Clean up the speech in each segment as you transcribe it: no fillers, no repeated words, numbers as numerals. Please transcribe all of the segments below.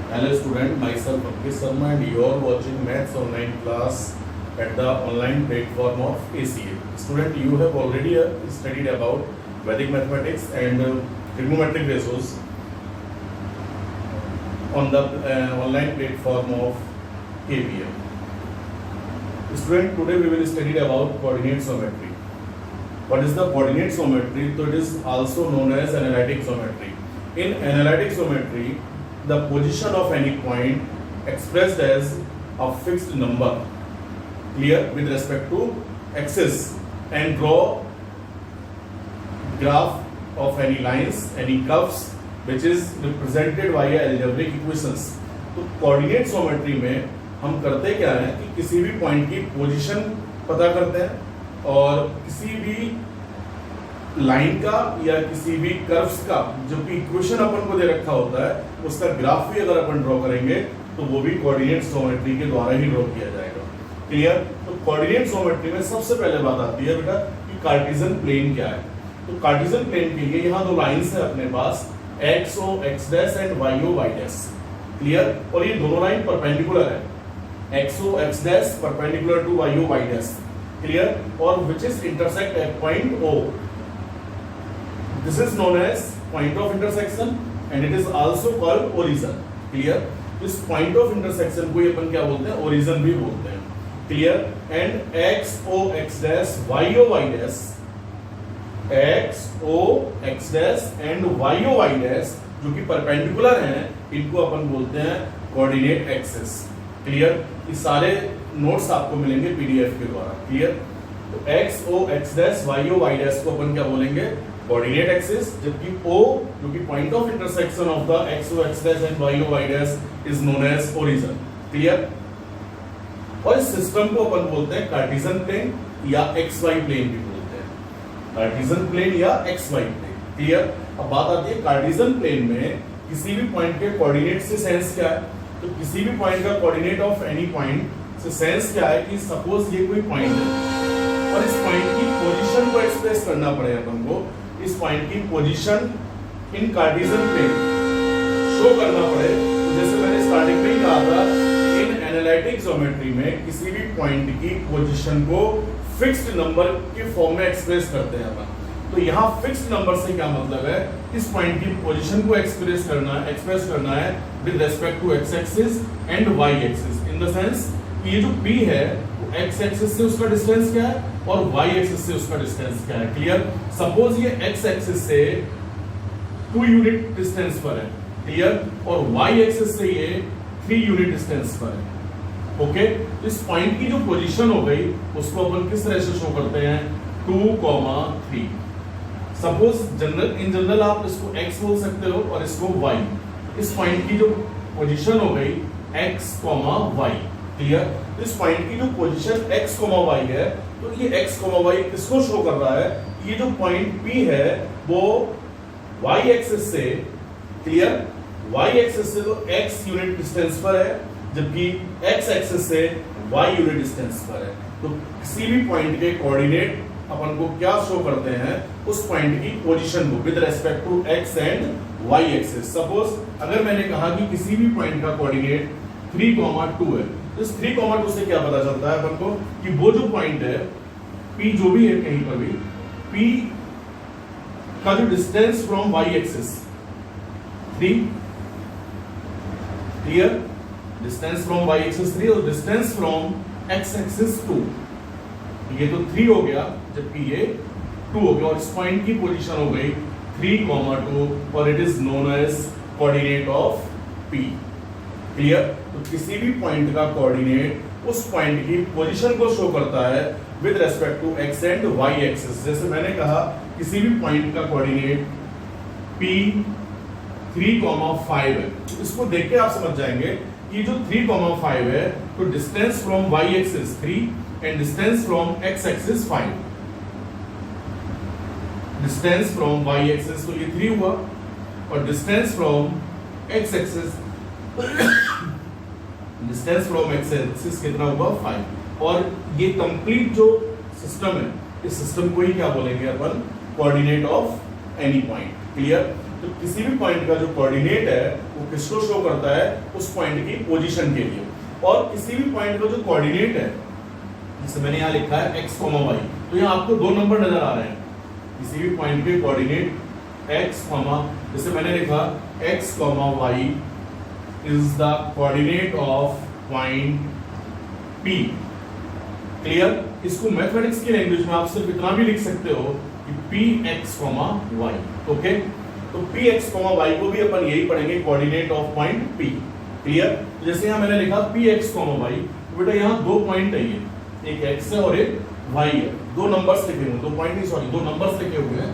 Hello student, myself Ankit Sharma and you are watching Maths online class at the online platform of ACA. Student, you have already studied about Vedic mathematics and trigonometric ratios on the online platform of APM. Student, today we will study about coordinate geometry. What is the coordinate geometry? So it is also known as analytic geometry. In analytic geometry, the position of any point expressed as a fixed number, clear, with respect to axis, and draw graph of any lines, any curves, which is represented by algebraic equations. तो coordinate geometry में हम करते क्या है कि किसी भी point की पोजीशन पता करते हैं और किसी भी लाइन का या किसी भी कर्व्स का जो कि इक्वेशन अपन को दे रखा होता है उसका ग्राफ भी अगर अपन ड्रॉ करेंगे तो वो भी कोऑर्डिनेट ज्योमेट्री के द्वारा ही ड्रॉ किया जाएगा। क्लियर? तो कोऑर्डिनेट ज्योमेट्री में सबसे पहले बात आती है बेटा कि कार्टेशियन प्लेन क्या है। तो कार्टेशियन प्लेन के लिए यहाँ दो लाइंस है अपने पास, X O X dash and Y O Y dash. Clear? और ये दोनों लाइन परपेंडिकुलर है, X O X dash perpendicular to Y O Y dash. Clear? और which is intersect at point O. This is known as point of intersection and it is also called origin. Clear? इस point of intersection को अपन क्या बोलते हैं? Origin भी बोलते हैं. Clear? And x o x dash y o y dash, x o x dash and y o y dash जो कि perpendicular हैं, इनको अपन बोलते हैं coordinate axis. Clear? ये सारे नोट्स आपको मिलेंगे PDF के द्वारा. Clear? तो x o x dash y o y dash को अपन क्या बोलेंगे? कोऑर्डिनेट एक्सिस, जबकि O जो कि point of intersection of the X O X dash and Y O Y dash is known as origin. Clear? और इस system को अपन बोलते हैं कार्टेशियन प्लेन या एक्स वाई प्लेन भी बोलते हैं, कार्टेशियन प्लेन या एक्स वाई प्लेन। क्लियर? अब बात आती है कार्टेशियन प्लेन में किसी भी पॉइंट के कोऑर्डिनेट से सेंस क्या है। तो किसी भी पॉइंट का कोऑर्डिनेट ऑफ एनी पॉइंट से सेंस क्या है कि सपोज ये कोई पॉइंट है और इस पॉइंट की पोजीशन को एक्सप्रेस करना पड़ेगा अपन को, इस पॉइंट की position in Cartesian plane show करना पड़े। तो जैसे मैंने स्टार्टिंग में ही कहा था, इन एनालिटिक ज्योमेट्री में किसी भी पॉइंट की पोजीशन को फिक्स्ड नंबर के फॉर्म में एक्सप्रेस करते हैं अपन। तो यहाँ फिक्स्ड नंबर से क्या मतलब है? इस पॉइंट की पोजीशन को एक्सप्रेस करना है with respect to X axis and Y axis, in the sense ये जो P है वो x एक्सिस से उसका डिस्टेंस क्या है और y एक्सिस से उसका डिस्टेंस क्या है। क्लियर? सपोज ये x एक्सिस से 2 यूनिट डिस्टेंस पर है, क्लियर, और y एक्सिस से ये 3 यूनिट डिस्टेंस पर है। ओके, इस पॉइंट की जो पोजीशन हो गई उसको अपन किस तरह से शो करते हैं? 2,3। सपोज इन जनरल आप इसको x बोल सकते हो और इसको y। इस पॉइंट की जो पोजीशन हो गई x, y। क्लियर? इस पॉइंट की जो पोजीशन x, y है, तो ये x, y किसको शो कर रहा है? ये जो पॉइंट P है वो y एक्सिस से, क्लियर, y एक्सिस से तो x यूनिट डिस्टेंस पर है, जबकि x एक्सिस से y यूनिट डिस्टेंस पर है। तो किसी भी पॉइंट के कोऑर्डिनेट अपन को क्या शो करते हैं? उस पॉइंट की पोजीशन को with respect to x and y axis. Suppose अगर मैंने कहा कि किसी भी पॉइंट का कोऑर्डिनेट 3,2 है, इस 3,2 से क्या पता चलता है अपन को कि वो जो पॉइंट है P जो भी है कहीं पर भी, P का जो distance from y axis 3, clear, distance from y axis 3 और डिस्टेंस फ्रॉम x एक्सिस 2, ये तो 3 हो गया जबकि ये 2 हो गया और इस पॉइंट की पोजीशन हो गई 3,2 और it is known as coordinate of P। Clear? तो किसी भी पॉइंट का कोऑर्डिनेट उस पॉइंट की पोजीशन को शो करता है with respect to x and y axis. जैसे मैंने कहा किसी भी पॉइंट का कोऑर्डिनेट P 3,5 है, तो इसको देख के आप समझ जाएंगे कि जो 3,5 है तो distance from y axis 3 and distance from x axis 5। Distance from y axis तो ये 3 हुआ और distance from x axis distance from x axis कितना हुआ? 5। और ये कंप्लीट जो सिस्टम है, इस सिस्टम को ही क्या बोलेंगे अपन? Coordinate of any point. Clear? तो किसी भी पॉइंट का जो कोऑर्डिनेट है वो किसको शो करता है, उस पॉइंट की पोजीशन के लिए। और किसी भी पॉइंट का जो कोऑर्डिनेट है, जैसे मैंने यहाँ लिखा है x, y, तो यहाँ आपको दो नंबर नजर आ रहे हैं। किसी भी पॉइंट के कोऑर्डिनेट x, जैसे मैंने लिखा x, y is the coordinate of point P। Clear? इसको मैथमेटिक्स की लैंग्वेज में आप सिर्फ इतना भी लिख सकते हो कि Px, y। ओके, तो Px, y को भी अपन यही पढ़ेंगे, coordinate of point P। Clear? जैसे यहाँ मैंने लिखा Px, y, तो बेटा यहाँ दो पॉइंट है, ये एक x है और एक y है, दो नंबर्स लिखे हुए, दो पॉइंट नहीं सॉरी, दो नंबर्स लिखे हुए हैं।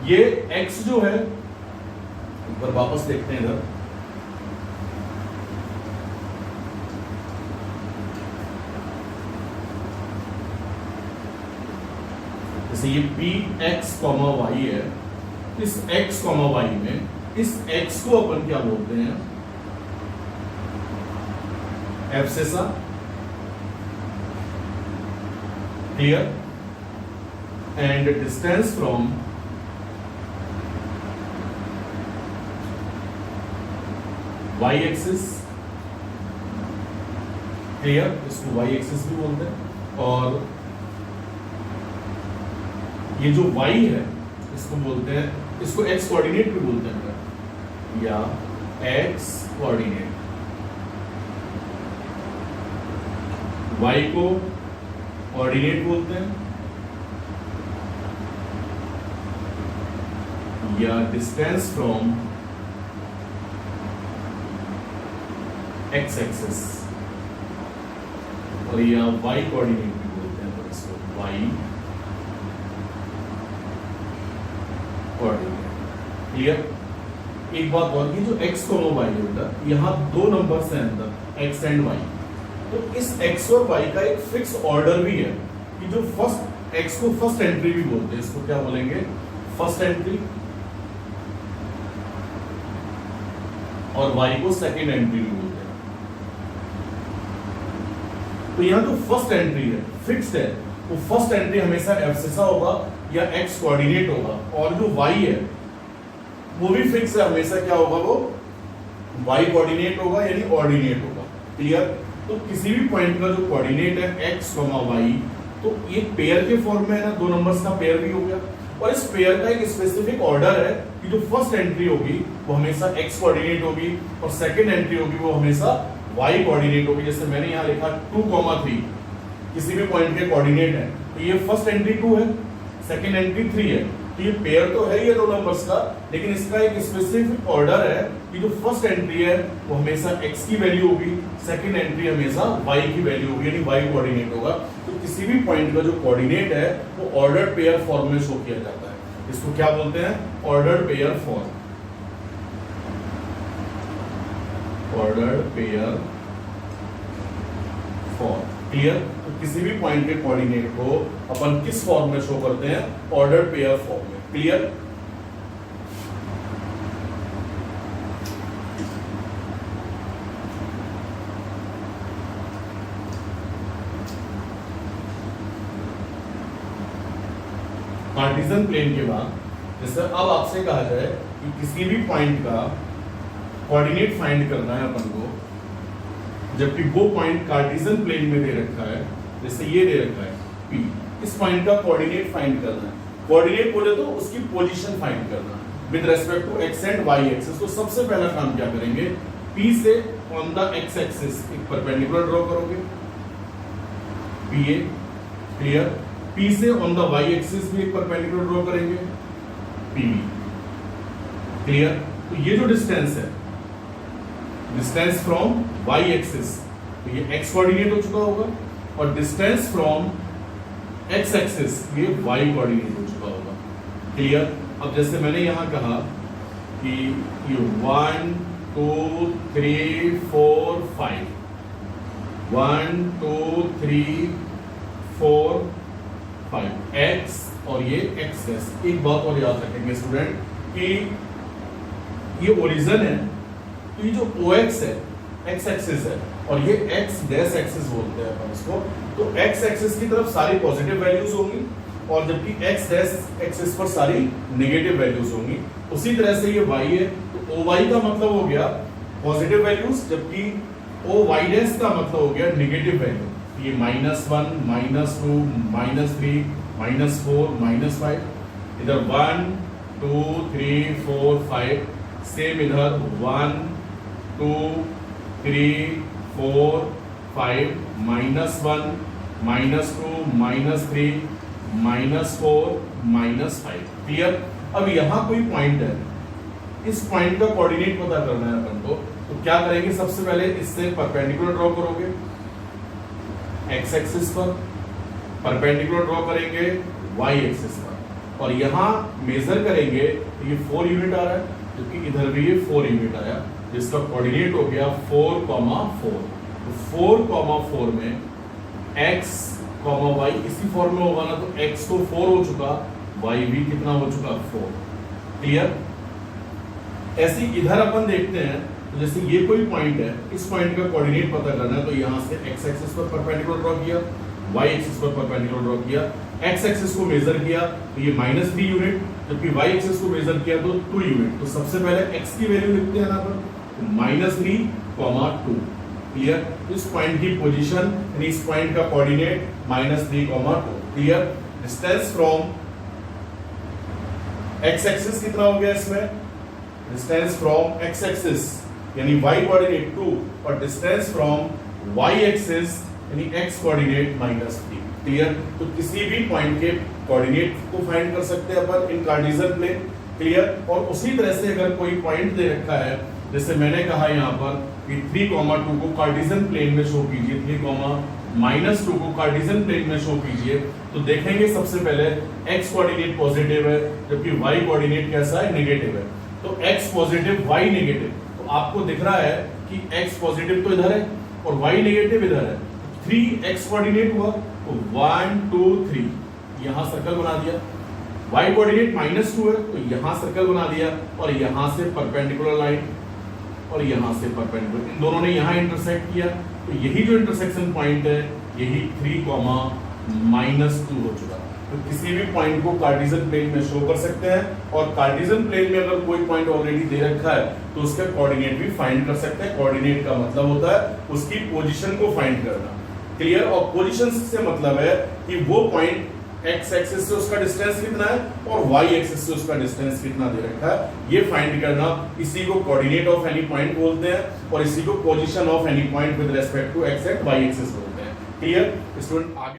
ये x जो है, एक बार वापस देखते हैं इधर, जैसे ये Px, y है, इस x, y में इस x को अपन क्या बोलते हैं, abscissa. Clear? And distance from y axis. Clear? इसको y एक्सिस भी बोलते हैं। और ये जो y है इसको बोलते हैं, इसको x कोऑर्डिनेट भी बोलते हैं, या x कोऑर्डिनेट। y को कोऑर्डिनेट बोलते हैं या डिस्टेंस फ्रॉम x एक्सिस, और या y कोऑर्डिनेट भी बोलते हैं, तो इसको y कोऑर्डिनेट। क्लियर? एक बात और, कि जो x, y है बेटा, यहाँ दो नंबर्स हैं अंदर, x एंड y, तो इस x और y का एक फिक्स ऑर्डर भी है, कि जो फर्स्ट x को फर्स्ट एंट्री भी बोलते हैं, इसको क्या बोलेंगे, फर्स्ट एंट्री, और y को सेकंड एंट्री भी बोलते हैं। तो यहाँ जो फर्स्ट एंट्री है फिक्स्ड है, वो फर्स्ट एंट्री हमेशा एब्सेसा होगा या x कोऑर्डिनेट होगा, और जो y है वो भी फिक्स है, हमेशा क्या होगा, वो y कोऑर्डिनेट होगा यानी ऑर्डिनेट होगा। क्लियर? तो किसी भी पॉइंट का जो कोऑर्डिनेट है x, y, तो ये पेयर के फॉर्म में है ना, दो नंबर्स का पेयर भी हो गया, और इस पेयर का एक स्पेसिफिक ऑर्डर है कि जो फर्स्ट एंट्री होगी वो हमेशा x कोऑर्डिनेट होगी, और सेकंड एंट्री होगी वो हमेशा y कोऑर्डिनेट होगी। जैसे मैंने यहाँ लिखा 2, 3 किसी भी पॉइंट के कोऑर्डिनेट है, तो ये फर्स्ट एंट्री 2 है, सेकंड एंट्री 3 है, तो ये पेयर तो है ये दो नंबर्स का, लेकिन इसका एक स्पेसिफिक ऑर्डर है कि जो फर्स्ट एंट्री है वो हमेशा x की वैल्यू होगी, सेकंड एंट्री हमेशा y की वैल्यू होगी, यानी y कोऑर्डिनेट होगा। तो किसी भी पॉइंट का जो कोऑर्डिनेट है वो ऑर्डर्ड पेयर फॉर्म में शो किया जाता है, इसको क्या बोलते हैं, ordered pair form, ordered pair form. Clear? तो किसी भी पॉइंट के कोऑर्डिनेट को अपन किस फॉर्म में शो करते हैं, ऑर्डर्ड पेयर फॉर्म में। क्लियर? कार्टेशियन प्लेन के बाद जैसे अब आपसे कहा जाए कि किसी भी पॉइंट का कोऑर्डिनेट फाइंड करना है अपन को, जबकि वो पॉइंट कार्टेशियन प्लेन में दे रखा है, जैसे ये दे रखा है P, इस पॉइंट का कोऑर्डिनेट फाइंड करना है। कोऑर्डिनेट बोले तो उसकी पोजीशन फाइंड करना with respect to x and y axis. तो सबसे पहला काम क्या करेंगे, P से ऑन द x एक्सिस एक परपेंडिकुलर ड्रॉ करोगे, PA। क्लियर? P से ऑन द y एक्सिस भी एक परपेंडिकुलर ड्रॉ करेंगे, PB। क्लियर? तो ये जो डिस्टेंस है, डिस्टेंस फ्रॉम y एक्सिस, तो ये x कोऑर्डिनेट हो चुका होगा, और डिस्टेंस फ्रॉम x एक्सिस ये y कोऑर्डिनेट हो चुका होगा। क्लियर? अब जैसे मैंने यहाँ कहा कि ये 1 2 3 4 5, 1 2 3 4 5 x और ये एक्सेस। एक बात और याद रखेंगे स्टूडेंट कि ये ओरिजिन है, तो ये जो OX है x एक्सिस है, और ये x डैश एक्सिस बोलते हैं अपन इसको। तो x एक्सिस की तरफ सारी पॉजिटिव वैल्यूज होंगी, और जबकि x डैश एक्सिस पर सारी नेगेटिव वैल्यूज होंगी। उसी तरह से ये y है तो OY का मतलब हो गया पॉजिटिव वैल्यूज, जबकि OY डैश का मतलब हो गया नेगेटिव वैल्यू। ये -1, -2, -3, -4, -5, इधर 1 2 3 4 5, सेम इधर 1 2 3 4 5, -1 -2 -3 -4 -5। क्लियर। अब यहाँ कोई पॉइंट है, इस पॉइंट का कोऑर्डिनेट पता करना है अपन को, तो क्या करेंगे, सबसे पहले इससे परपेंडिकुलर ड्रॉ करोगे x एक्सिस पर, परपेंडिकुलर ड्रॉ करेंगे y एक्सिस पर, और यहाँ मेजर करेंगे तो ये 4 यूनिट आ रहा है, क्योंकि इधर भी ये 4 यूनिट आया, जिसका कोऑर्डिनेट हो गया 4, 4। तो 4, 4 में x, y इसी फॉर्म में होगा ना, तो x तो 4 हो चुका, y भी कितना हो चुका 4। क्लियर। ऐसे इधर अपन देखते हैं, तो जैसे ये कोई पॉइंट है, इस पॉइंट का कोऑर्डिनेट पता करना है, तो यहाँ से x एक्सिस पर परपेंडिकुलर ड्रॉ किया, y एक्सिस पर परपेंडिकुलर ड्रॉ किया, x एक्सिस को मेजर किया तो ये -3 यूनिट, जबकि y एक्सिस को मेजर किया तो 2 यूनिट। तो सबसे पहले x की वैल्यू लिखते हैं यहाँ पर, -3, 2। क्लियर। इस पॉइंट की पोजीशन यानी इस पॉइंट का coordinate -3, 2। Clear. Distance from x axis कितना हो गया इसमें, डिस्टेंस फ्रॉम x एक्सिस यानी y कोऑर्डिनेट 2, और डिस्टेंस फ्रॉम y एक्सिस यानी x कोऑर्डिनेट -3। क्लियर। तो किसी भी पॉइंट के कोऑर्डिनेट को फाइंड कर सकते हैं अपन इन कार्टेशियन प्लेन। क्लियर। और उसी तरह से अगर कोई पॉइंट दे रखा है, जैसे मैंने कहा यहाँ पर कि 3, 2 को कार्टेशियन प्लेन में शो कीजिए, 3, -2 को कार्टेशियन प्लेन में शो कीजिए, तो देखेंगे सबसे पहले x कोऑर्डिनेट पॉजिटिव है, जबकि y कोऑर्डिनेट कैसा है, नेगेटिव है। तो x पॉजिटिव, y नेगेटिव, तो आपको दिख रहा है कि x पॉजिटिव तो इधर है और y नेगेटिव इधर है। 3x कोऑर्डिनेट हुआ तो 1 2 3 यहां सर्कल बना दिया, y कोऑर्डिनेट -2 है तो यहां सर्कल बना दिया, और यहां से परपेंडिकुलर लाइन और यहां से परपेंडिकुलर, इन दोनों ने यहां इंटरसेक्ट किया, तो यही जो इंटरसेक्शन पॉइंट है यही 3, -2 हो चुका। तो किसी भी पॉइंट को कार्टेशियन प्लेन में शो कर सकते हैं, और कार्टेशियन प्लेन में अगर कोई पॉइंट ऑलरेडी दे रखा है तो उसका कोऑर्डिनेट भी फाइंड कर सकते हैं। कोऑर्डिनेट का मतलब होता है उसकी पोजीशन को फाइंड करना। क्लियर। और पोजीशन से मतलब है कि वो पॉइंट x एक्सिस से उसका डिस्टेंस कितना है और y एक्सिस से उसका डिस्टेंस कितना दे रखा है, ये फाइंड करना, इसी को कोऑर्डिनेट ऑफ एनी पॉइंट बोलते हैं, और इसी को position of any point with respect to x and y axis बोलते हैं। क्लियर। स्टूडेंट आगे